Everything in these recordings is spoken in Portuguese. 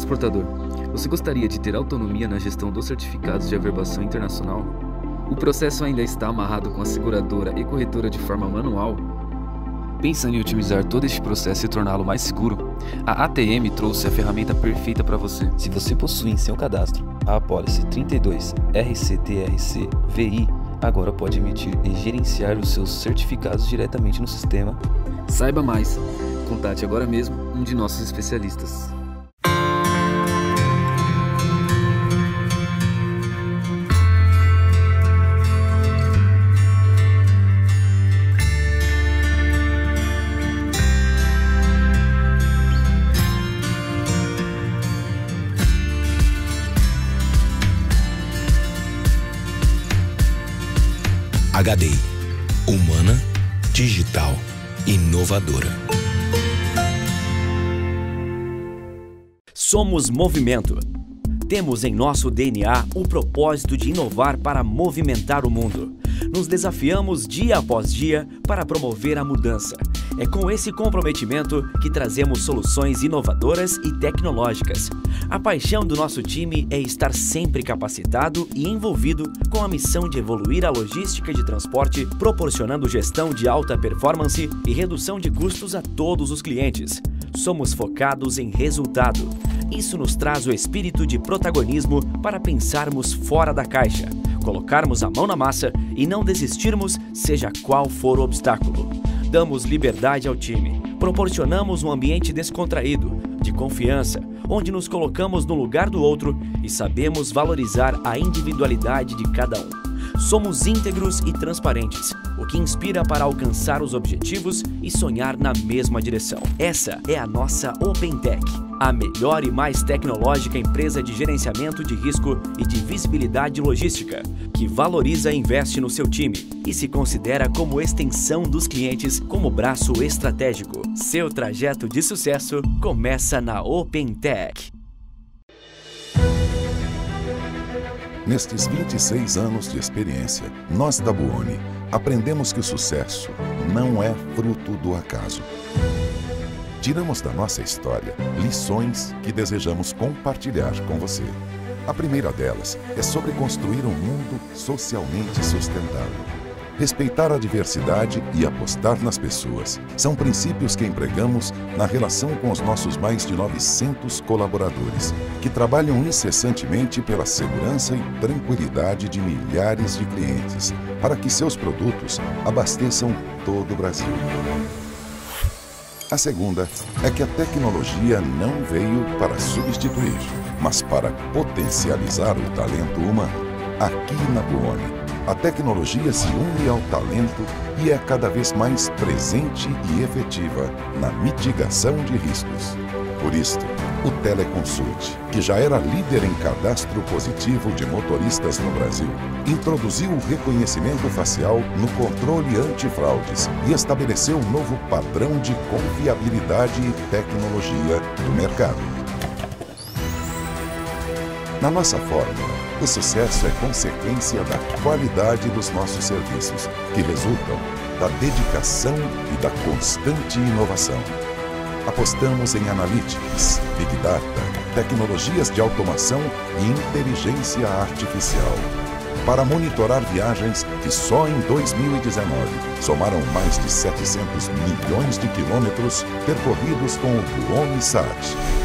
transportador, você gostaria de ter autonomia na gestão dos certificados de averbação internacional? O processo ainda está amarrado com a seguradora e corretora de forma manual? Pensando em otimizar todo este processo e torná-lo mais seguro, a ATM trouxe a ferramenta perfeita para você. Se você possui em seu cadastro a apólice 32 RCTRC VI, agora pode emitir e gerenciar os seus certificados diretamente no sistema. Saiba mais. Contate agora mesmo um de nossos especialistas. HDI, humana, digital, inovadora. Somos movimento. Temos em nosso DNA o propósito de inovar para movimentar o mundo. Nos desafiamos dia após dia para promover a mudança. É com esse comprometimento que trazemos soluções inovadoras e tecnológicas. A paixão do nosso time é estar sempre capacitado e envolvido com a missão de evoluir a logística de transporte, proporcionando gestão de alta performance e redução de custos a todos os clientes. Somos focados em resultado. Isso nos traz o espírito de protagonismo para pensarmos fora da caixa, colocarmos a mão na massa e não desistirmos, seja qual for o obstáculo. Damos liberdade ao time, proporcionamos um ambiente descontraído, de confiança, onde nos colocamos no lugar do outro e sabemos valorizar a individualidade de cada um. Somos íntegros e transparentes, o que inspira para alcançar os objetivos e sonhar na mesma direção. Essa é a nossa OpenTech, a melhor e mais tecnológica empresa de gerenciamento de risco e de visibilidade logística, que valoriza e investe no seu time e se considera como extensão dos clientes como braço estratégico. Seu trajeto de sucesso começa na OpenTech. Nestes 26 anos de experiência, nós da Buoni aprendemos que o sucesso não é fruto do acaso. Tiramos da nossa história lições que desejamos compartilhar com você. A primeira delas é sobre construir um mundo socialmente sustentável. Respeitar a diversidade e apostar nas pessoas são princípios que empregamos na relação com os nossos mais de 900 colaboradores, que trabalham incessantemente pela segurança e tranquilidade de milhares de clientes, para que seus produtos abasteçam todo o Brasil. A segunda é que a tecnologia não veio para substituir, mas para potencializar o talento humano. Aqui na Buoni, a tecnologia se une ao talento e é cada vez mais presente e efetiva na mitigação de riscos. Por isto, o Teleconsult, que já era líder em cadastro positivo de motoristas no Brasil, introduziu o reconhecimento facial no controle antifraudes e estabeleceu um novo padrão de confiabilidade e tecnologia do mercado. Na nossa fórmula, o sucesso é consequência da qualidade dos nossos serviços, que resultam da dedicação e da constante inovação. Apostamos em analytics, big data, tecnologias de automação e inteligência artificial para monitorar viagens que só em 2019 somaram mais de 700 milhões de quilômetros percorridos com o Buoni Sat.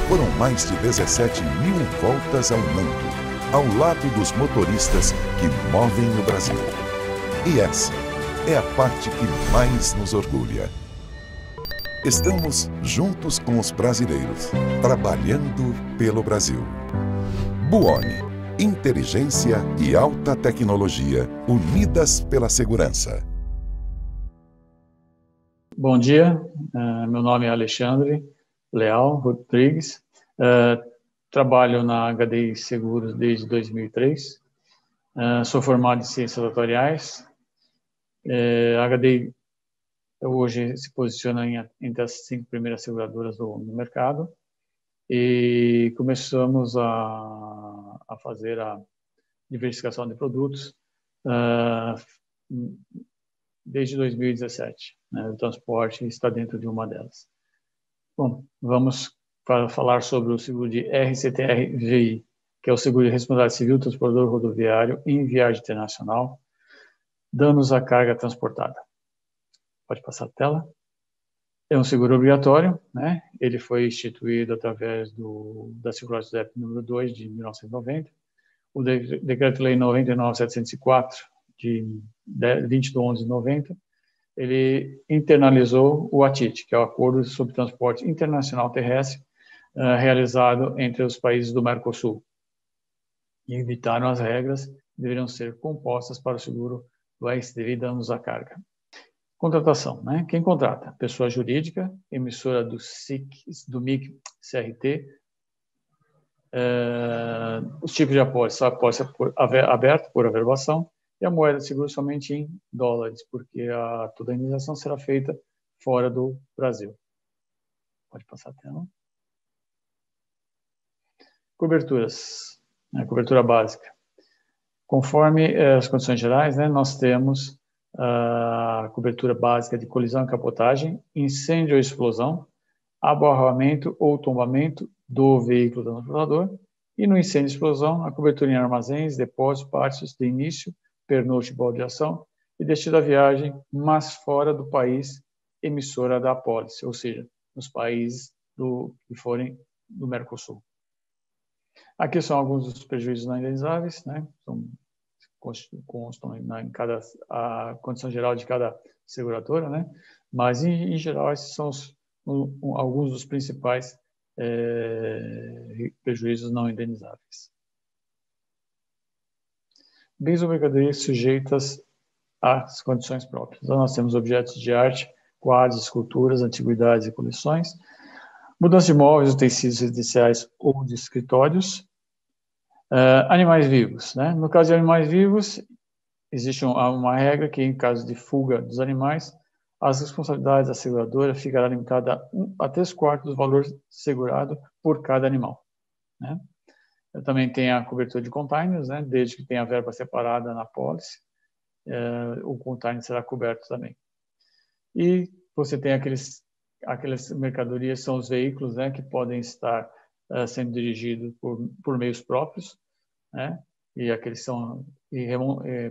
Foram mais de 17 mil voltas ao mundo, ao lado dos motoristas que movem o Brasil. E essa é a parte que mais nos orgulha. Estamos juntos com os brasileiros, trabalhando pelo Brasil. Buoni, inteligência e alta tecnologia unidas pela segurança. Bom dia, meu nome é Alexandre Leal Rodrigues. Trabalho na HDI Seguros desde 2003. Sou formado em Ciências Atuariais. A HDI hoje se posiciona entre as 5 primeiras seguradoras do mercado. E começamos a fazer a diversificação de produtos desde 2017. O transporte está dentro de uma delas. Bom, vamos para falar sobre o seguro de RCTR-VI, que é o seguro de responsabilidade civil do transportador rodoviário em viagem internacional, danos à carga transportada. Pode passar a tela. É um seguro obrigatório, né? Ele foi instituído através da Circular-SUSEP número 2 de 1990, o Decreto-Lei 99.704 de 20/11/90, ele internalizou o ATIT, que é o Acordo sobre Transporte Internacional Terrestre, realizado entre os países do Mercosul. E evitaram as regras que deveriam ser compostas para o seguro do RCTV danos à carga. Contratação, né? Quem contrata? Pessoa jurídica, emissora do MIC CRT. Os tipos de apólice, a apólice aberta por averbação e a moeda de seguro somente em dólares, porque toda a indenização será feita fora do Brasil. Pode passar a tela. Coberturas, né? Cobertura básica. Conforme as condições gerais, né, nós temos a cobertura básica de colisão e capotagem, incêndio ou explosão, abarroamento ou tombamento do veículo transportador, e no incêndio e explosão, a cobertura em armazéns, depósitos, pátios de início, pernoite e baldeação, e destino da viagem, mas fora do país emissora da apólice, ou seja, nos países que forem do Mercosul. Aqui são alguns dos prejuízos não indenizáveis, né? Constam em cada a condição geral de cada seguradora, né? Mas em geral esses são alguns dos principais prejuízos não indenizáveis. Bens ou mercadorias sujeitas às condições próprias. Então nós temos objetos de arte, quadros, esculturas, antiguidades e coleções, mudança de móveis, utensílios residenciais ou de escritórios. Animais vivos, né? No caso de animais vivos, existe uma regra que, em caso de fuga dos animais, as responsabilidades da seguradora ficará limitada a 3/4 do valor segurado por cada animal, né? Eu também tenho a cobertura de containers, né? Desde que tenha a verba separada na apólice, o container será coberto também. E você tem aquelas mercadorias, são os veículos, né? Que podem estar sendo dirigidos por meios próprios, né? E aqueles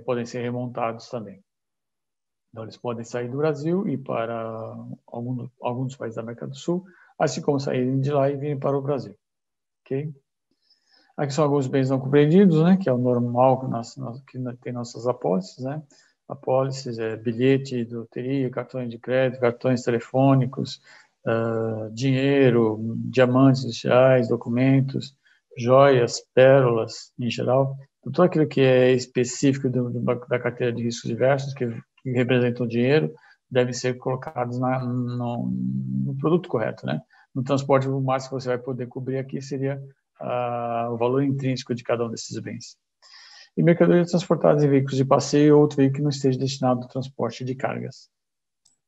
podem ser remontados também. Então, eles podem sair do Brasil e ir para alguns países da América do Sul, assim como saírem de lá e virem para o Brasil. Ok? Aqui são alguns bens não compreendidos, né? Que é o normal que tem nossas apólices, né? Apólices, bilhete de loteria, cartões de crédito, cartões telefônicos, dinheiro, diamantes industriais, documentos, joias, pérolas, em geral. Tudo aquilo que é específico da carteira de riscos diversos, que representam dinheiro, devem ser colocados no produto correto, né? No transporte, o máximo que você vai poder cobrir aqui seria o valor intrínseco de cada um desses bens. E mercadorias transportadas em veículos de passeio ou outro veículo que não esteja destinado ao transporte de cargas.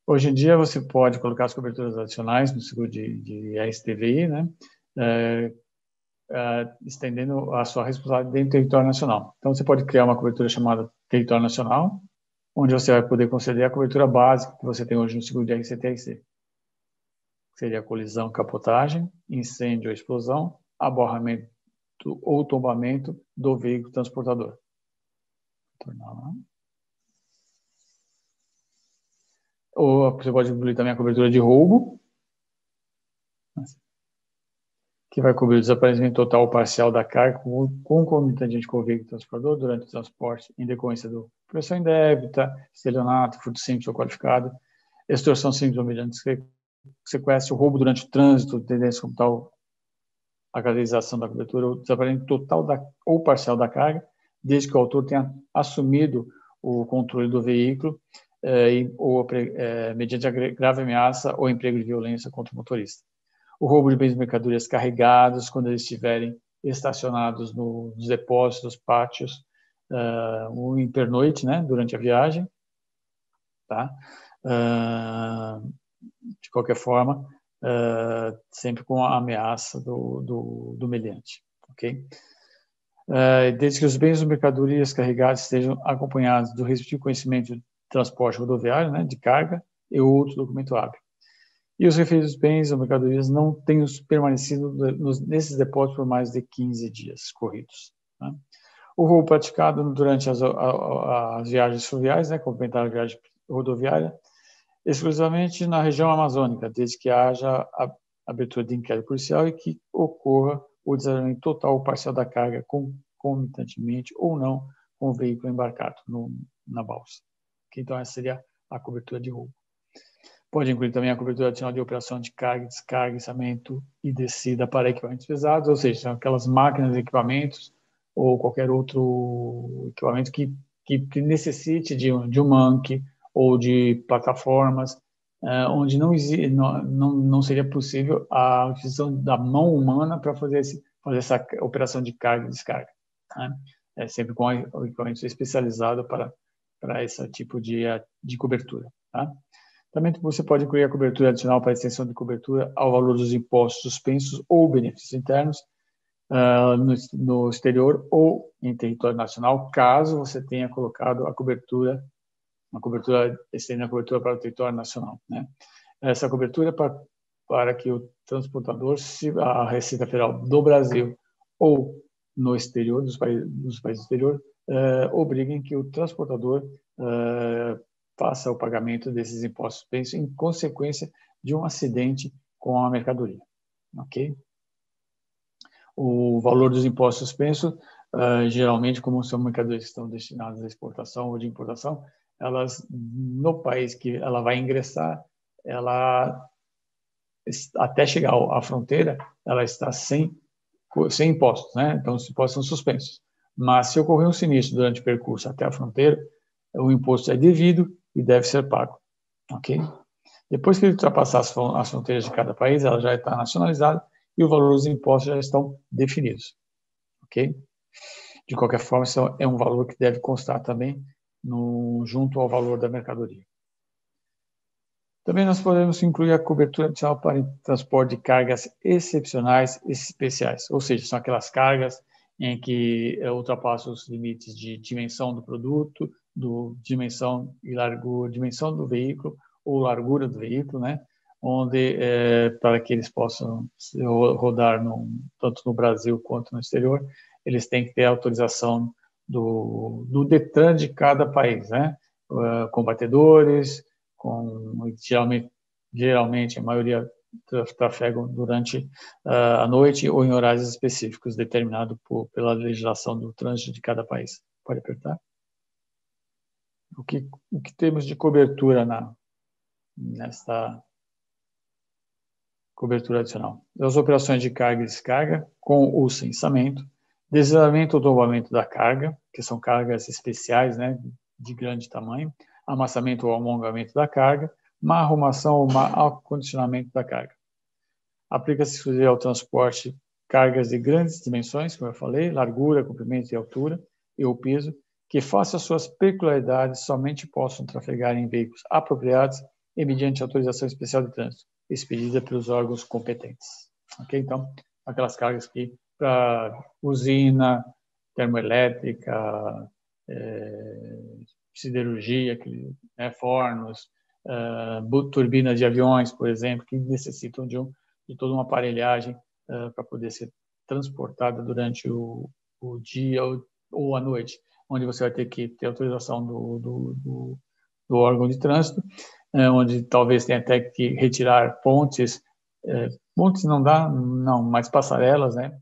Hoje em dia, você pode colocar as coberturas adicionais no seguro de RCTVI, né? Estendendo a sua responsabilidade dentro do território nacional. Então, você pode criar uma cobertura chamada território nacional, onde você vai poder conceder a cobertura básica que você tem hoje no seguro de RCTRC. Seria colisão, capotagem, incêndio ou explosão, abarroamento ou tombamento do veículo transportador. Ou você pode incluir também a cobertura de roubo, que vai cobrir o desaparecimento total ou parcial da carga concomitante com o veículo transportador durante o transporte em decorrência de pressão indébita, estelionato, furto simples ou qualificado, extorsão simples ou mediante sequestro, roubo durante o trânsito, tendência como tal a caracterização da cobertura, o desaparecimento total ou parcial da carga, desde que o autor tenha assumido o controle do veículo mediante a grave ameaça ou emprego de violência contra o motorista. O roubo de bens e mercadorias carregados quando eles estiverem estacionados nos depósitos, pátios, ou em pernoite, né, durante a viagem, tá? De qualquer forma, sempre com a ameaça do meliante, ok? Desde que os bens ou mercadorias carregados estejam acompanhados do respectivo conhecimento de transporte rodoviário, né, de carga, e outro documento hábil. E os referidos bens ou mercadorias não tenham permanecido nesses depósitos por mais de 15 dias corridos. Né? O roubo praticado durante as viagens fluviais, né, complementar a viagem rodoviária, exclusivamente na região amazônica, desde que haja a abertura de inquérito policial e que ocorra o desarmamento total ou parcial da carga concomitantemente ou não com o veículo embarcado na balsa. Então, essa seria a cobertura de roubo. Pode incluir também a cobertura adicional de operação de carga, descarga, içamento e descida para equipamentos pesados, ou seja, são aquelas máquinas, equipamentos ou qualquer outro equipamento que necessite de um manque ou de plataformas, onde não seria possível a utilização da mão humana para fazer essa operação de carga e descarga. Né? Sempre com o equipamento especializado para esse tipo de cobertura. Tá? Também você pode incluir a cobertura adicional para a extensão de cobertura ao valor dos impostos suspensos ou benefícios internos no exterior ou em território nacional, caso você tenha colocado estendendo a cobertura para o território nacional. Né? Essa cobertura é para que o transportador, se a Receita Federal do Brasil ou no exterior, dos países do exterior, obriguem que o transportador faça o pagamento desses impostos suspensos em consequência de um acidente com a mercadoria. Ok? O valor dos impostos suspensos, geralmente, como são mercadorias que estão destinadas à exportação ou de importação, elas, no país que ela vai ingressar, ela, até chegar à fronteira, ela está sem impostos, né? Então, os impostos são suspensos. Mas, se ocorrer um sinistro durante o percurso até a fronteira, o imposto é devido e deve ser pago. Ok? Depois que ele ultrapassar as fronteiras de cada país, ela já está nacionalizada e o valor dos impostos já estão definidos. Ok? De qualquer forma, isso é um valor que deve constar também junto ao valor da mercadoria. Também nós podemos incluir a cobertura adicional para transporte de cargas excepcionais e especiais, ou seja, são aquelas cargas em que ultrapassam os limites de dimensão do produto, dimensão e largura, dimensão do veículo ou largura do veículo, né? Onde, para que eles possam rodar tanto no Brasil quanto no exterior, eles têm que ter autorização do Detran de cada país, né? Com batedores, geralmente a maioria trafegam durante a noite ou em horários específicos determinados pela legislação do trânsito de cada país. Pode apertar? O que temos de cobertura nesta cobertura adicional? As operações de carga e descarga com ou sem içamento, deslizamento ou tombamento da carga, que são cargas especiais, né, de grande tamanho, amassamento ou alongamento da carga, má arrumação ou má acondicionamento da carga. Aplica-se ao transporte cargas de grandes dimensões, como eu falei, largura, comprimento e altura, e o peso, que, face às suas peculiaridades, somente possam trafegar em veículos apropriados e mediante autorização especial de trânsito, expedida pelos órgãos competentes. Ok? Então, aquelas cargas que para usina, termoelétrica, siderurgia, fornos, turbinas de aviões, por exemplo, que necessitam de toda uma aparelhagem para poder ser transportada durante o dia ou a noite, onde você vai ter que ter autorização do órgão de trânsito, onde talvez tenha até que retirar pontes, pontes não dá, não, mas passarelas, né?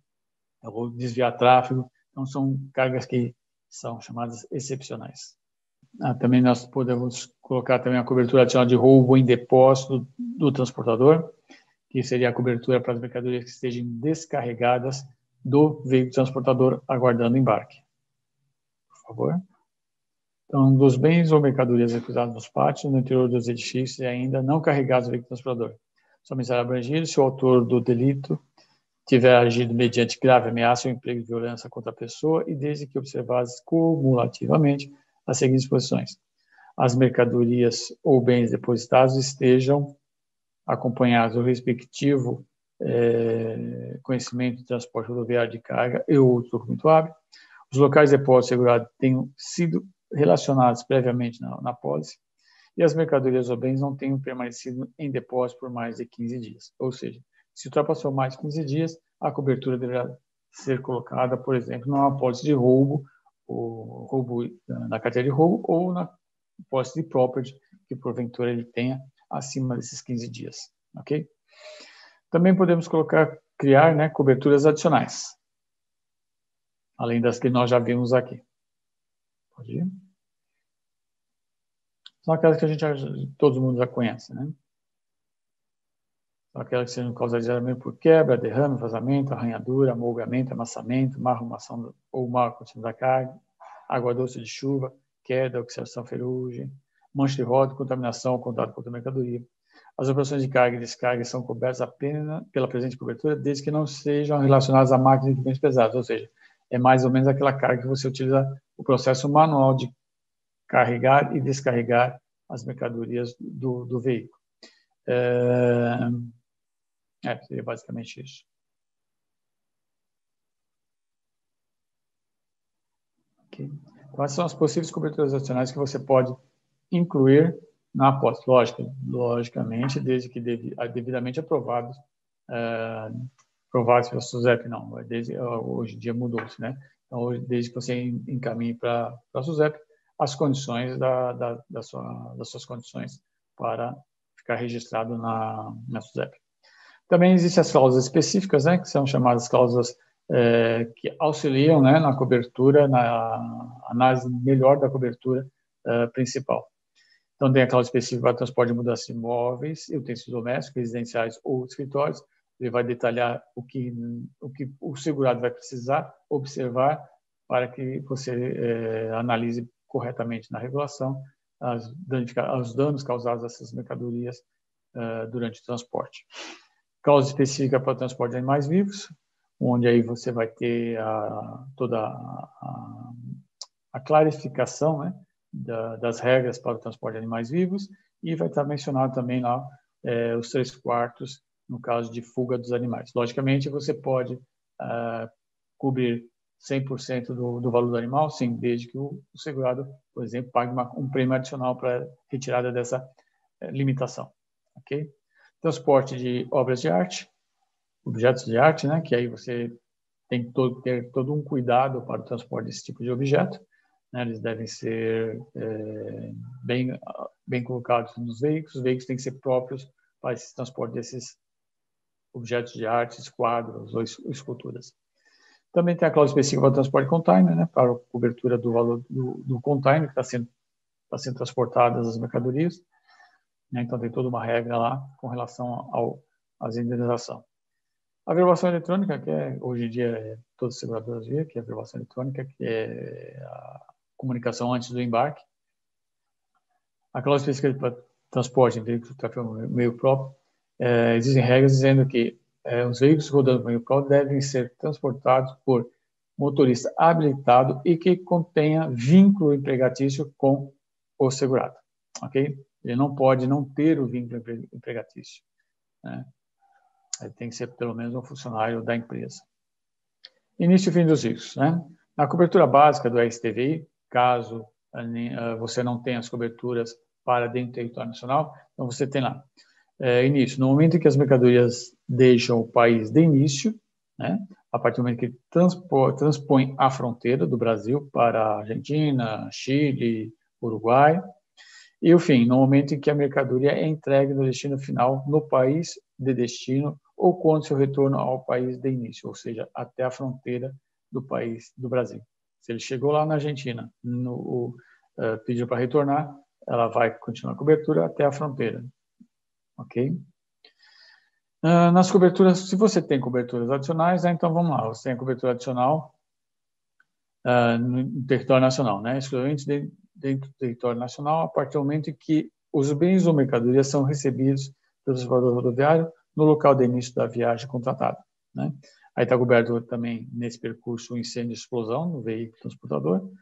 Ou desviar tráfego. Então, são cargas que são chamadas excepcionais. Também nós podemos colocar também a cobertura adicional de roubo em depósito do transportador, que seria a cobertura para as mercadorias que estejam descarregadas do veículo transportador aguardando embarque. Por favor. Então, dos bens ou mercadorias recusados nos pátios, no interior dos edifícios e ainda não carregados do veículo transportador. Somente será abrangido se o autor do delito tiver agido mediante grave ameaça ou emprego de violência contra a pessoa e desde que observadas cumulativamente as seguintes disposições. As mercadorias ou bens depositados estejam acompanhados do respectivo conhecimento de transporte rodoviário de carga e outro documento hábil. Os locais de depósito segurado tenham sido relacionados previamente na pólice e as mercadorias ou bens não tenham permanecido em depósito por mais de 15 dias. Ou seja, se ultrapassou mais de 15 dias, a cobertura deverá ser colocada, por exemplo, numa apólice de roubo, ou roubo na carteira de roubo, ou na apólice de property, que porventura ele tenha acima desses 15 dias. Ok? Também podemos criar, né, coberturas adicionais, além das que nós já vimos aqui. Pode ir? São aquelas que todo mundo já conhece, né? São aquelas que sejam causadas geralmente por quebra, derrame, vazamento, arranhadura, amolgamento, amassamento, má arrumação ou má condição da carga, água doce de chuva, queda, oxidação, ferrugem, mancha de roda, contaminação, contato com outra mercadoria. As operações de carga e descarga são cobertas apenas pela presente cobertura, desde que não sejam relacionadas a máquinas e equipamentos pesados, ou seja, é mais ou menos aquela carga que você utiliza o processo manual de carregar e descarregar as mercadorias do veículo. Seria basicamente isso. Okay. Quais são as possíveis coberturas adicionais que você pode incluir na apólice? Logicamente, desde que devidamente aprovados pela SUSEP, não. Hoje em dia mudou-se, né? Então, desde que você encaminhe para a SUSEP as condições das suas condições para ficar registrado na SUSEP. Também existem as cláusulas específicas, né, que são chamadas cláusulas que auxiliam, né, na cobertura, na análise melhor da cobertura principal. Então, tem a cláusula específica para transporte de mudanças de imóveis e utensílios domésticos, residenciais ou escritórios. Ele vai detalhar o que o segurado vai precisar observar para que você analise corretamente na regulação os danos causados a essas mercadorias durante o transporte. Cláusula específica para o transporte de animais vivos, onde aí você vai ter toda a clarificação, né, das regras para o transporte de animais vivos, e vai estar mencionado também lá os 3/4 no caso de fuga dos animais. Logicamente, você pode cobrir 100% do valor do animal, sim, desde que o segurado, por exemplo, pague um prêmio adicional para retirada dessa limitação. Ok? Transporte de obras de arte, objetos de arte, né? Que aí você tem que ter todo um cuidado para o transporte desse tipo de objeto. Né? Eles devem ser bem colocados nos veículos. Os veículos têm que ser próprios para esse transporte desses objetos de arte, quadros ou esculturas. Também tem a cláusula específica para o transporte de container, né? Para a cobertura do valor do container que está sendo transportadas as mercadorias. Então, tem toda uma regra lá com relação à indenização. A averbação eletrônica, que hoje em dia todas as seguradoras via, que é a averbação eletrônica, que é a comunicação antes do embarque. A cláusula específica para transporte em veículos de tráfego meio próprio, existem regras dizendo que os veículos rodando no meio próprio devem ser transportados por motorista habilitado e que contenha vínculo empregatício com o segurado. Ok? Ele não pode não ter o vínculo empregatício, né? Ele tem que ser pelo menos um funcionário da empresa. Início e fim dos riscos, né? Na cobertura básica do STVI, caso você não tenha as coberturas para dentro do território nacional, então você tem lá início, no momento em que as mercadorias deixam o país de início, né? A partir do momento que transpõe a fronteira do Brasil para a Argentina, Chile, Uruguai. E o fim, no momento em que a mercadoria é entregue no destino final, no país de destino, ou quando seu retorno ao país de início, ou seja, até a fronteira do país do Brasil. Se ele chegou lá na Argentina, pediu para retornar, ela vai continuar a cobertura até a fronteira. Ok? Nas coberturas, se você tem coberturas adicionais, então vamos lá, você tem a cobertura adicional no território nacional, né? Exclusivamente dentro do território nacional, a partir do momento em que os bens ou mercadorias são recebidos pelo transportador rodoviário no local de início da viagem contratada, né? Aí está coberto também nesse percurso o incêndio e explosão no veículo transportador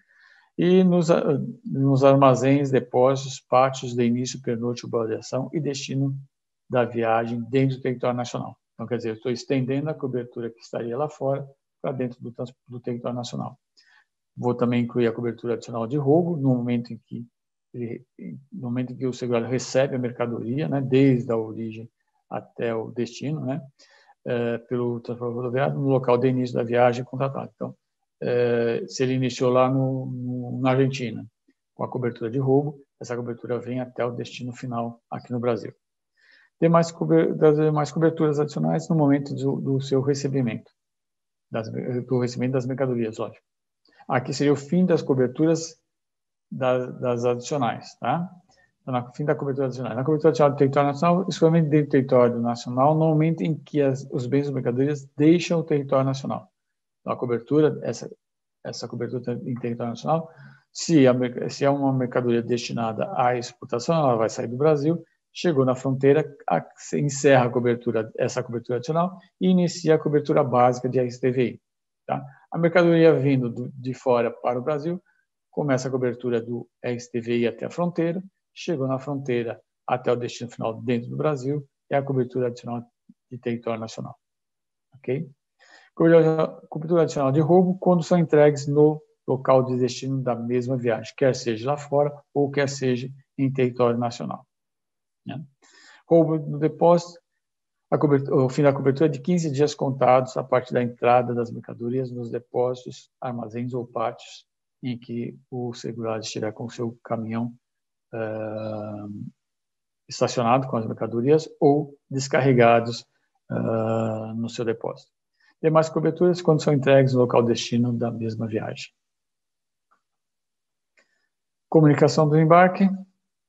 e nos armazéns, depósitos, pátios de início, pernoite, baldeação e destino da viagem dentro do território nacional. Então, quer dizer, eu estou estendendo a cobertura que estaria lá fora para dentro do território nacional. Vou também incluir a cobertura adicional de roubo, no momento em que no momento em que o segurado recebe a mercadoria, né, desde a origem até o destino, né, pelo transporte rodoviário, no local de início da viagem contratado. Então, se ele iniciou lá na Argentina, com a cobertura de roubo, essa cobertura vem até o destino final aqui no Brasil. Demais coberturas adicionais no momento do seu recebimento, do recebimento das mercadorias, lógico. Aqui seria o fim das coberturas das adicionais, tá? Então, no fim da cobertura adicional. Na cobertura adicional do território nacional, exclusivamente dentro do território nacional, no momento em que os bens e mercadorias deixam o território nacional. Então, a cobertura, essa cobertura em território nacional, se é uma mercadoria destinada à exportação, ela vai sair do Brasil, chegou na fronteira, encerra essa cobertura adicional e inicia a cobertura básica de STVI. Tá? A mercadoria vindo de fora para o Brasil, começa a cobertura do STVI até a fronteira, chegou na fronteira até o destino final dentro do Brasil, é a cobertura adicional de território nacional. Ok? Cobertura adicional de roubo quando são entregues no local de destino da mesma viagem, quer seja lá fora ou quer seja em território nacional. Né? Roubo no depósito, o fim da cobertura é de 15 dias contados a partir da entrada das mercadorias nos depósitos, armazéns ou pátios em que o segurado estiver com o seu caminhão estacionado com as mercadorias ou descarregados no seu depósito. Demais coberturas quando são entregues no local de destino da mesma viagem. Comunicação do embarque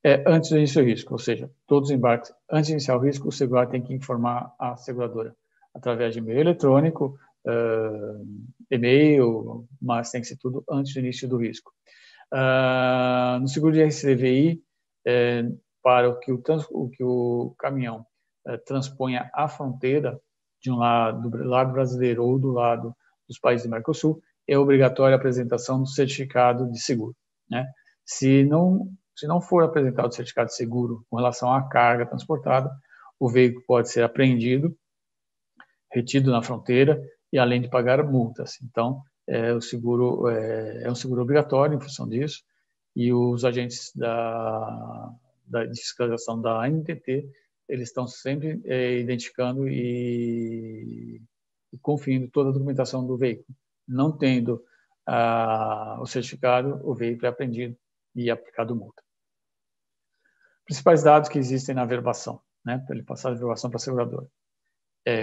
é antes do início do risco, ou seja, todos os embarques, antes de iniciar o risco, o segurado tem que informar a seguradora através de e-mail eletrônico, e-mail, mas tem que ser tudo antes do início do risco. No seguro de RCVI, para o que o caminhão transponha a fronteira de um lado, do lado brasileiro ou do lado dos países do Mercosul, é obrigatória a apresentação do certificado de seguro. Né? Se não for apresentado o certificado de seguro com relação à carga transportada, o veículo pode ser apreendido, retido na fronteira e além de pagar multas. Então, o seguro é um seguro obrigatório em função disso, e os agentes de fiscalização da ANTT, eles estão sempre identificando e conferindo toda a documentação do veículo. Não tendo o certificado, o veículo é apreendido e aplicado multa. Principais dados que existem na averbação, né, para ele passar a averbação para a seguradora.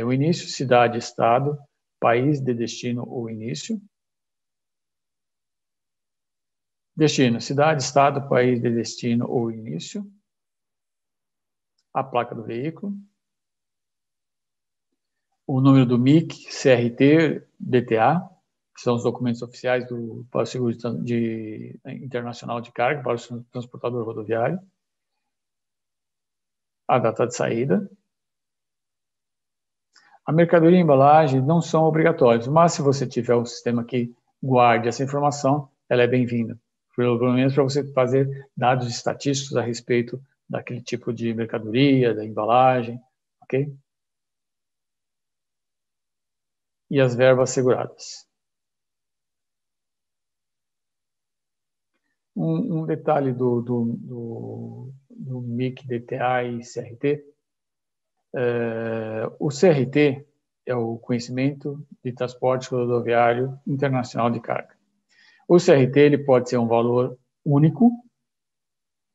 O início, cidade, estado, país de destino ou início. Destino, cidade, estado, país de destino ou início. A placa do veículo. O número do MIC, CRT, DTA, que são os documentos oficiais para o seguro internacional de carga, para o transportador rodoviário. A data de saída. A mercadoria e a embalagem não são obrigatórios, mas se você tiver um sistema que guarde essa informação, ela é bem-vinda. Pelo menos para você fazer dados estatísticos a respeito daquele tipo de mercadoria, da embalagem, ok? E as verbas seguradas. Um detalhe do MIC, DTA e CRT. O CRT é o Conhecimento de Transporte Rodoviário Internacional de Carga. O CRT ele pode ser um valor único,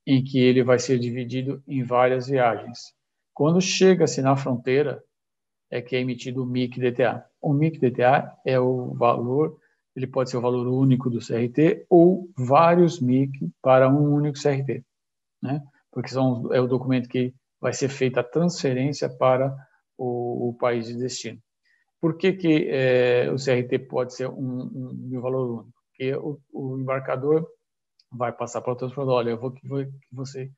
em que ele vai ser dividido em várias viagens. Quando chega-se na fronteira, é que é emitido o MIC-DTA. O MIC-DTA é o valor, ele pode ser o valor único do CRT ou vários MIC para um único CRT, né? Porque é o documento que vai ser feita a transferência para o país de destino. Por que o CRT pode ser um valor único? Porque o embarcador vai passar para o transportador, olha, eu vou que você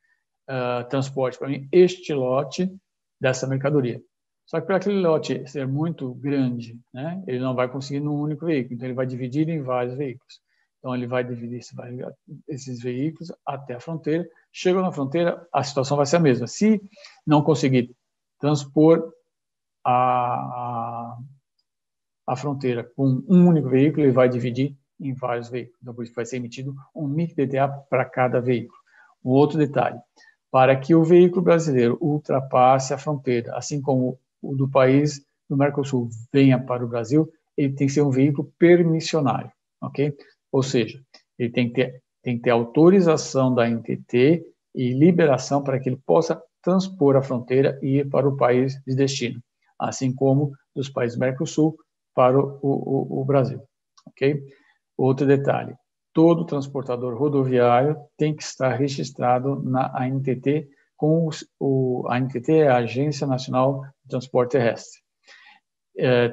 transporte para mim este lote dessa mercadoria. Só que para aquele lote ser muito grande, né, ele não vai conseguir num único veículo, então ele vai dividir em vários veículos. Então ele vai dividir esses veículos até a fronteira. Chegou na fronteira, a situação vai ser a mesma. Se não conseguir transpor a fronteira com um único veículo, ele vai dividir em vários veículos. Então, por isso vai ser emitido um MIC-DTA para cada veículo. Um outro detalhe, para que o veículo brasileiro ultrapasse a fronteira, assim como o do país do Mercosul venha para o Brasil, ele tem que ser um veículo permissionário, ok? Ou seja, ele tem que ter autorização da ANTT e liberação para que ele possa transpor a fronteira e ir para o país de destino, assim como dos países do Mercosul para o Brasil, ok? Outro detalhe, todo transportador rodoviário tem que estar registrado na ANTT, a ANTT é a Agência Nacional de Transporte Terrestre,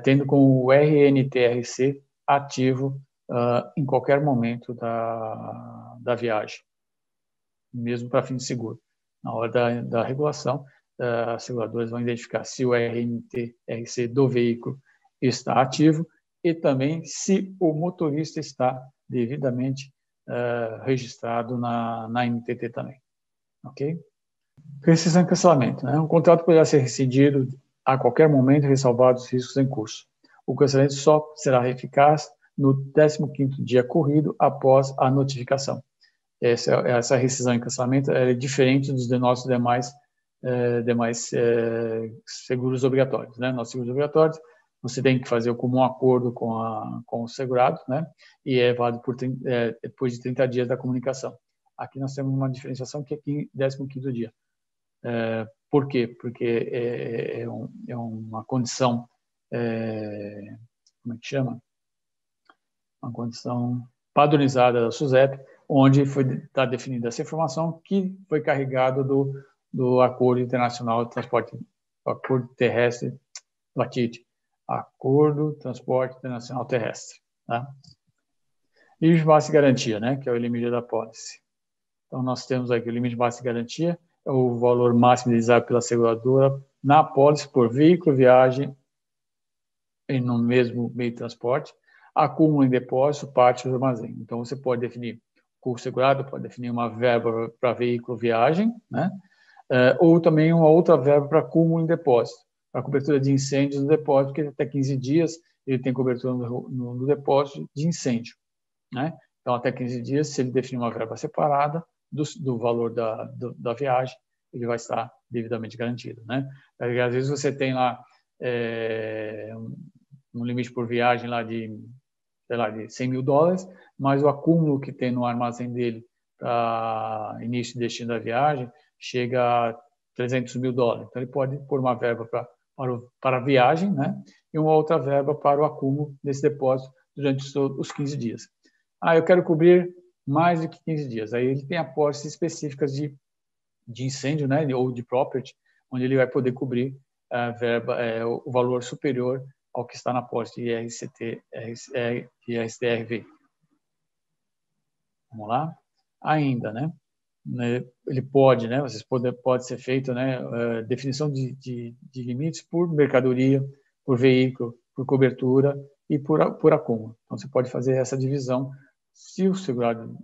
tendo com o RNTRC ativo em qualquer momento da viagem, mesmo para fim de seguro. Na hora da regulação, as seguradoras vão identificar se o RNTRC do veículo está ativo e também se o motorista está devidamente registrado na NTT também. Ok? Rescisão e cancelamento. Né? Um contrato poderá ser rescindido a qualquer momento, ressalvados os riscos em curso. O cancelamento só será eficaz no 15º dia corrido após a notificação. Essa rescisão e cancelamento é diferente dos nossos demais seguros obrigatórios. Né? Nossos seguros obrigatórios, você tem que fazer o comum acordo com o segurado, né? E é válido depois de 30 dias da comunicação. Aqui nós temos uma diferenciação que é aqui 15º dia. Por quê? Porque é uma condição, como é que chama? Uma condição padronizada da SUSEP, onde está definida essa informação que foi carregado do Acordo Internacional de Transporte, Acordo Terrestre, do ATIT, Acordo Transporte Internacional Terrestre. Tá? Limite máximo de garantia, né, que é o limite da pólice. Então, nós temos aqui o limite máximo de garantia, é o valor máximo utilizado pela seguradora na pólice por veículo, viagem e no mesmo meio de transporte, acúmulo em depósito, parte do armazém. Então, você pode definir, o segurado pode definir uma verba para veículo, viagem, né? Ou também uma outra verba para acúmulo em depósito, para cobertura de incêndios no depósito, porque até 15 dias ele tem cobertura no depósito de incêndio, né? Então, até 15 dias, se ele definir uma verba separada do valor da viagem, ele vai estar devidamente garantido, né? Às vezes você tem lá um limite por viagem lá de, sei lá, de $100 mil, mas o acúmulo que tem no armazém dele para início e destino da viagem chega a $300 mil. Então, ele pode pôr uma verba para a viagem, né? E uma outra verba para o acúmulo desse depósito durante os 15 dias. Eu quero cobrir mais do que 15 dias. Aí ele tem apólices específicas de incêndio, né? Ou de property, onde ele vai poder cobrir a verba, o valor superior ao que está na apólice de IRCT e STRV. Vamos lá? Ainda, né? Ele pode, né? Pode ser feito, né? Definição de limites por mercadoria, por veículo, por cobertura e por acúmulo. Então, você pode fazer essa divisão se o segurado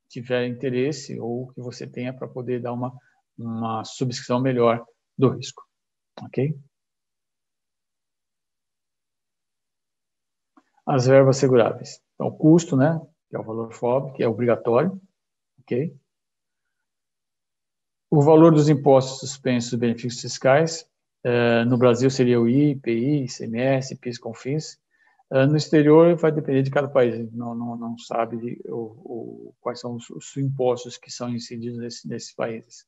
tiver interesse ou que você tenha para poder dar uma subscrição melhor do risco. Ok? As verbas seguráveis. Então, o custo, né? Que é o valor FOB, que é obrigatório. Ok? O valor dos impostos suspensos e benefícios fiscais. No Brasil seria o IPI, ICMS, PIS, COFINS. No exterior vai depender de cada país, não sabe quais são os impostos que são incididos nesses países.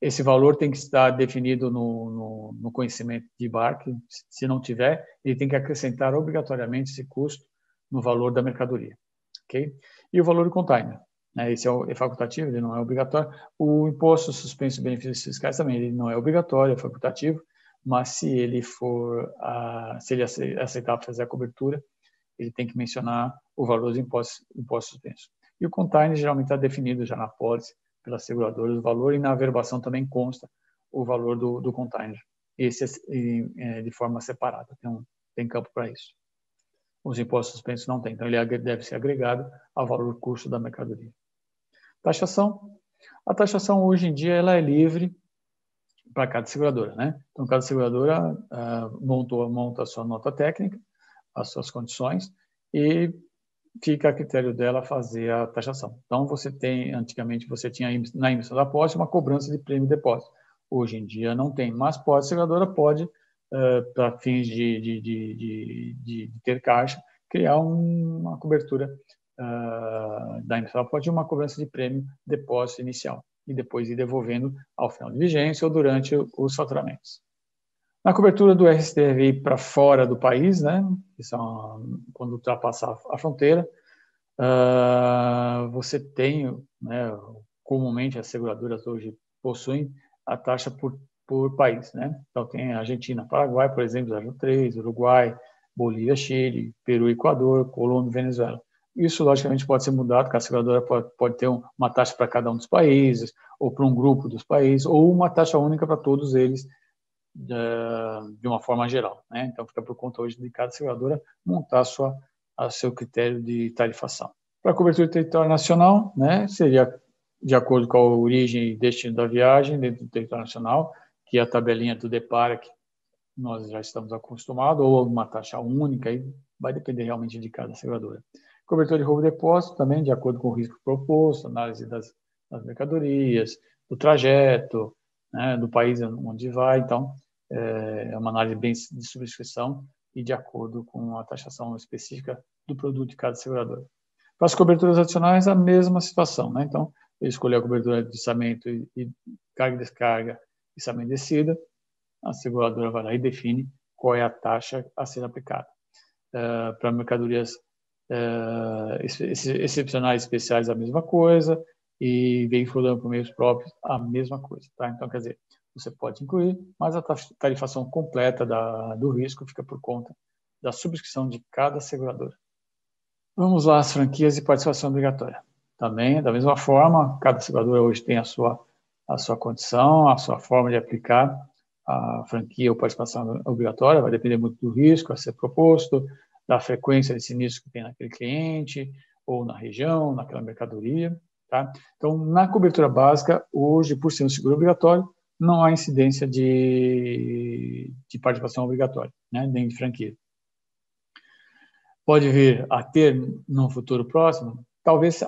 Esse valor tem que estar definido no conhecimento de embarque. Se não tiver, ele tem que acrescentar obrigatoriamente esse custo no valor da mercadoria. Okay? E o valor do container. Esse é facultativo, ele não é obrigatório. O imposto suspenso de benefícios fiscais também, ele não é obrigatório, é facultativo. Mas se ele aceitar fazer a cobertura, ele tem que mencionar o valor dos impostos suspensos. E o container geralmente está definido já na pólice pela seguradora do valor, e na averbação também consta o valor do container. Esse é de forma separada, tem campo para isso. Os impostos suspensos não tem, então ele deve ser agregado ao valor custo da mercadoria. Taxação. A taxação hoje em dia ela é livre para cada seguradora, né? Então, cada seguradora monta a sua nota técnica, as suas condições, e fica a critério dela fazer a taxação. Então, antigamente você tinha na emissão da posse uma cobrança de prêmio de depósito. Hoje em dia não tem, mas a seguradora pode, para fins de ter caixa, criar uma cobertura da emissão da posse de uma cobrança de prêmio de depósito inicial e depois ir devolvendo ao final de vigência ou durante os faturamentos. Na cobertura do RSTRVI para fora do país, né, que são quando ultrapassar a fronteira, você tem, né, comumente as seguradoras hoje possuem a taxa por país, né? Então tem Argentina, Paraguai, por exemplo, 0,3, Uruguai, Bolívia, Chile, Peru, Equador, Colômbia e Venezuela. Isso, logicamente, pode ser mudado, porque a seguradora pode ter uma taxa para cada um dos países, ou para um grupo dos países, ou uma taxa única para todos eles, de uma forma geral, né? Então fica por conta hoje de cada seguradora montar seu critério de tarifação. Para a cobertura de território nacional, né, seria de acordo com a origem e destino da viagem dentro do território nacional, que é a tabelinha do DEPAR, que nós já estamos acostumados, ou uma taxa única, aí vai depender realmente de cada seguradora. Cobertura de roubo de depósito também, de acordo com o risco proposto, análise das mercadorias, do trajeto, né, do país onde vai. Então, é uma análise bem de subscrição e de acordo com a taxação específica do produto de cada seguradora. Para as coberturas adicionais, a mesma situação, né? Então, ele escolheu a cobertura de içamento e carga e descarga, içamento e descida, a seguradora vai lá e define qual é a taxa a ser aplicada. Para mercadorias excepcionais especiais, a mesma coisa, e veículo por meios próprios, a mesma coisa, tá? Então, quer dizer, você pode incluir, mas a tarifação completa do risco fica por conta da subscrição de cada seguradora. Vamos lá, as franquias e participação obrigatória. Também, da mesma forma, cada seguradora hoje tem a sua condição, a sua forma de aplicar a franquia ou participação obrigatória, vai depender muito do risco a ser proposto, da frequência de sinistro que tem naquele cliente, ou na região, naquela mercadoria, tá? Então, na cobertura básica, hoje, por ser um seguro obrigatório, não há incidência de participação obrigatória, né, nem de franquia. Pode vir a ter no futuro próximo? Talvez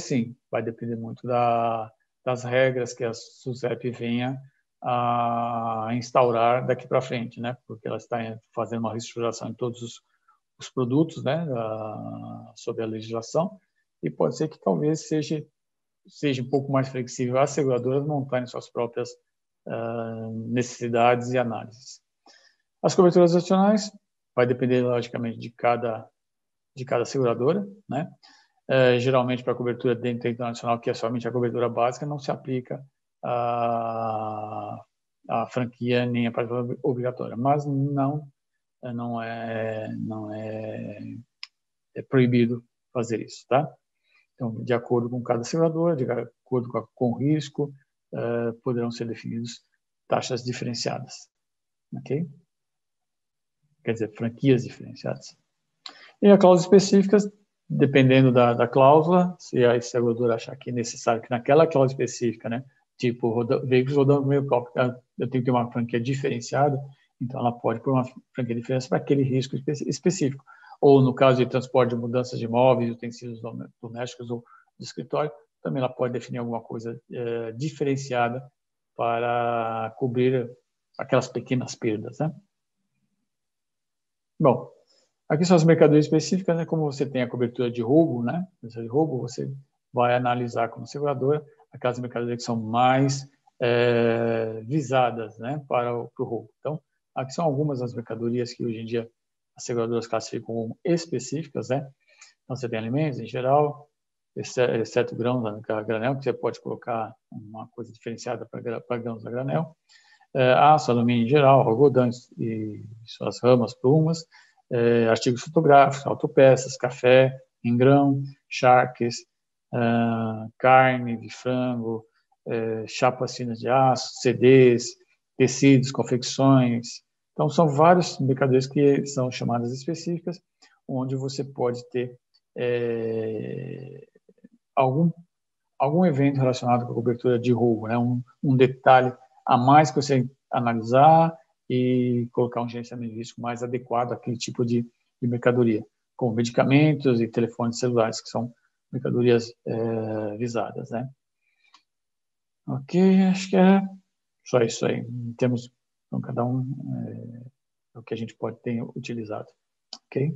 sim. Vai depender muito das regras que a SUSEP venha a instaurar daqui para frente, né? Porque ela está fazendo uma reestruturação em todos os produtos, né, sobre a legislação, e pode ser que talvez seja um pouco mais flexível as seguradoras montarem suas próprias necessidades e análises. As coberturas adicionais vai depender, logicamente, de cada seguradora, né? Geralmente, para a cobertura dentro do território nacional, que é somente a cobertura básica, não se aplica a franquia nem a participação obrigatória, mas não é proibido fazer isso, tá? Então, de acordo com cada seguradora, de acordo com o risco, poderão ser definidos taxas diferenciadas, ok? Quer dizer, franquias diferenciadas. E as cláusulas específicas, dependendo da cláusula, se a seguradora achar que é necessário que naquela cláusula específica, né, tipo veículos rodando no meio próprio, eu tenho que ter uma franquia diferenciada, então ela pode pôr uma franquia diferenciada para aquele risco específico. Ou no caso de transporte de mudanças de imóveis, utensílios domésticos ou de escritório, também ela pode definir alguma coisa diferenciada para cobrir aquelas pequenas perdas, né? Bom, aqui são as mercadorias específicas, né? Como você tem a cobertura de roubo, né? De roubo, você vai analisar como seguradora aquelas mercadorias que são mais visadas, né, para o roubo. Então, aqui são algumas das mercadorias que hoje em dia as seguradoras classificam como específicas, né? Então, você tem alimentos em geral, exceto grãos a granel, que você pode colocar uma coisa diferenciada para grãos a granel. Aço, alumínio em geral, algodão e suas ramas, plumas, artigos fotográficos, autopeças, café em grão, charques, carne de frango, chapas finas de aço, CDs, tecidos, confecções. Então, são várias mercadorias que são chamadas específicas, onde você pode ter algum evento relacionado com a cobertura de roubo, né? Um detalhe a mais que você analisar e colocar um gerenciamento de risco mais adequado àquele tipo de mercadoria. como medicamentos e telefones celulares, que são mercadorias visadas, né? Ok, acho que é só isso aí. Temos, então, cada um o que a gente pode ter utilizado, ok?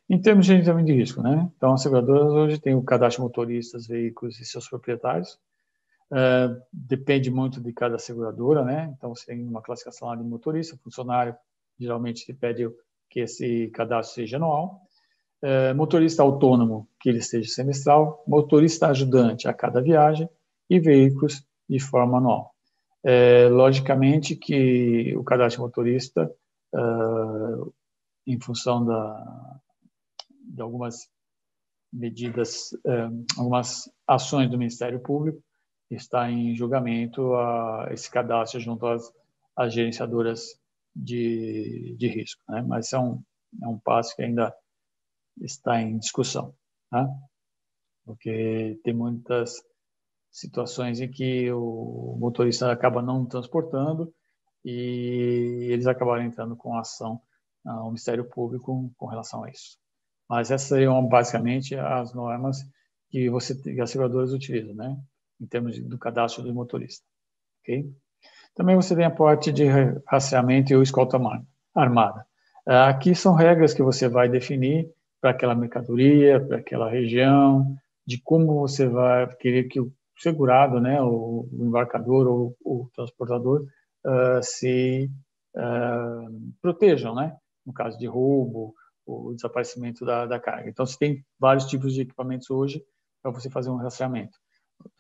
Em termos de gerenciamento de risco, né? Então, as seguradoras hoje têm o cadastro de motoristas, veículos e seus proprietários. Depende muito de cada seguradora, né? Então, você tem uma classificação lá de motorista, funcionário, geralmente se pede que esse cadastro seja anual. Motorista autônomo, que ele seja semestral. Motorista ajudante a cada viagem. E veículos de forma anual. Logicamente que o cadastro de motorista, em função de algumas medidas, algumas ações do Ministério Público, está em julgamento esse cadastro junto às gerenciadoras de risco, né? Mas é um passo que ainda está em discussão, tá? Porque tem muitas situações em que o motorista acaba não transportando e eles acabaram entrando com ação ao Ministério Público com relação a isso. Mas essas seriam basicamente as normas que as seguradoras utilizam, né? Em termos do cadastro do motorista, ok? Também você tem a parte de rastreamento e o escolta armada. Aqui são regras que você vai definir para aquela mercadoria, para aquela região, de como você vai querer que o segurado, né, o embarcador ou o transportador se protejam, né, no caso de roubo, o desaparecimento da carga. Então, você tem vários tipos de equipamentos hoje para você fazer um rastreamento.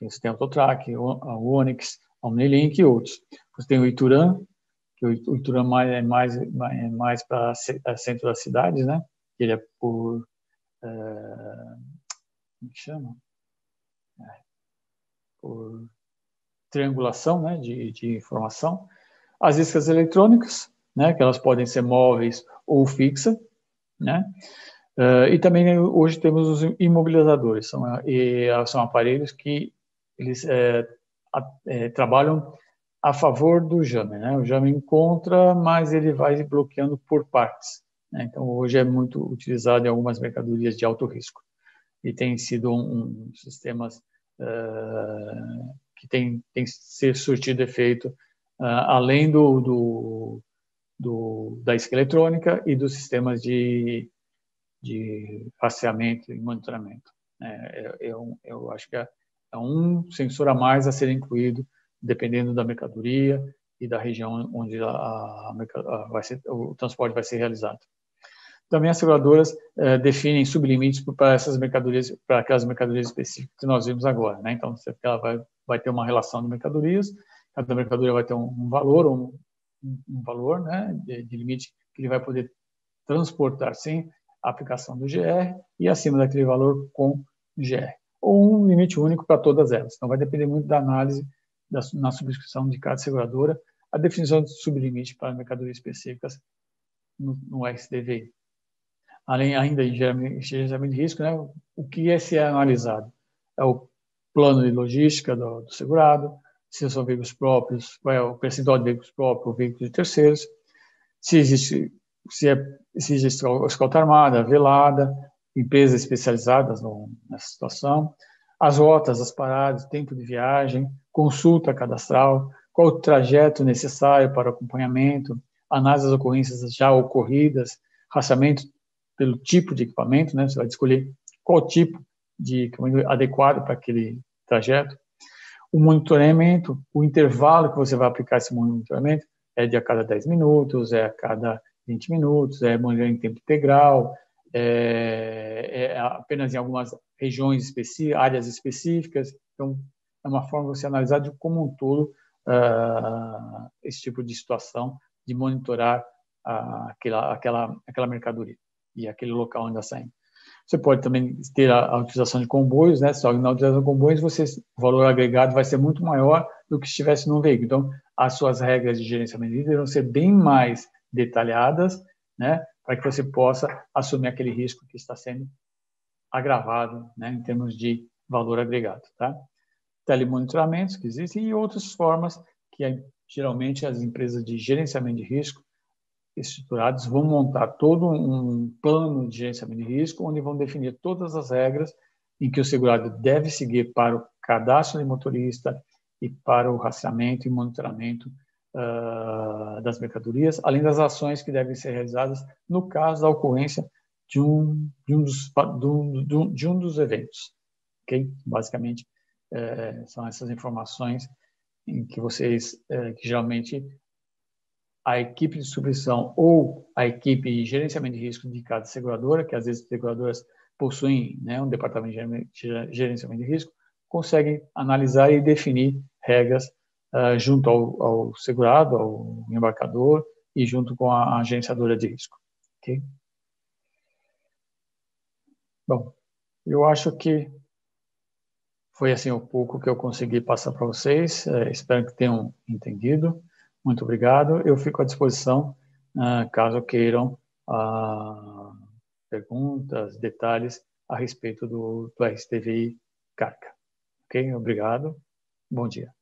Você tem o Autotrack, a Onix, a Omnilink e outros. Você tem o Ituran, que o Ituran é mais para centro das cidades, né? Ele é por... como que chama? Por triangulação, né, de informação. As iscas eletrônicas, né, que elas podem ser móveis ou fixas, né? E também hoje temos os imobilizadores, são aparelhos que eles trabalham a favor do jammer, né? O jammer encontra, mas ele vai bloqueando por partes, né? Então, hoje é muito utilizado em algumas mercadorias de alto risco e tem sido um sistemas que tem que ser surtido efeito além da isca eletrônica e dos sistemas de rastreamento e monitoramento. Eu acho que é um sensor a mais a ser incluído, dependendo da mercadoria e da região onde o transporte vai ser realizado. Também as seguradoras definem sublimites para essas mercadorias, para aquelas mercadorias específicas que nós vimos agora, né? Então, ela vai ter uma relação de mercadorias, cada mercadoria vai ter um valor, um valor, né, de limite que ele vai poder transportar sem aplicação do GR e acima daquele valor com GR, ou um limite único para todas elas. Então, vai depender muito da análise na subscrição de cada seguradora, a definição de sublimite para mercadorias específicas no SDVI. Além ainda de gerenciamento de risco, né, o que é analisado? É o plano de logística do segurado, se são veículos próprios, qual é o percentual de veículos próprios ou veículos de terceiros, se existe escolta armada, velada, empresas especializadas nessa situação, as rotas, as paradas, tempo de viagem, consulta cadastral, qual o trajeto necessário para acompanhamento, análise das ocorrências já ocorridas, rastreamento pelo tipo de equipamento, né? Você vai escolher qual tipo de equipamento adequado para aquele trajeto. O monitoramento, o intervalo que você vai aplicar esse monitoramento é de a cada 10 minutos, é a cada 20 minutos, é monitoramento em tempo integral, apenas em algumas regiões áreas específicas. Então, é uma forma de você analisar como um todo esse tipo de situação, de monitorar aquela mercadoria e aquele local onde está saindo. Você pode também ter a utilização de comboios, né? Só que na utilização de comboios, o valor agregado vai ser muito maior do que se estivesse num veículo. Então, as suas regras de gerenciamento de risco vão ser bem mais detalhadas, né? Para que você possa assumir aquele risco que está sendo agravado, né? Em termos de valor agregado, tá? Telemonitoramentos que existem e outras formas que geralmente as empresas de gerenciamento de risco estruturados, vão montar todo um plano de gerenciamento de risco, onde vão definir todas as regras em que o segurado deve seguir para o cadastro de motorista e para o rastreamento e monitoramento das mercadorias, além das ações que devem ser realizadas no caso da ocorrência de um dos eventos. Okay? Basicamente, são essas informações em que que geralmente a equipe de subscrição ou a equipe de gerenciamento de risco de cada seguradora, que às vezes as seguradoras possuem, né, um departamento de gerenciamento de risco, conseguem analisar e definir regras junto ao segurado, ao embarcador e junto com a gerenciadora de risco. Okay? Bom, eu acho que foi assim um pouco que eu consegui passar para vocês. Espero que tenham entendido. Muito obrigado. Eu fico à disposição caso queiram perguntas, detalhes a respeito do RCTVI Carca. Ok? Obrigado. Bom dia.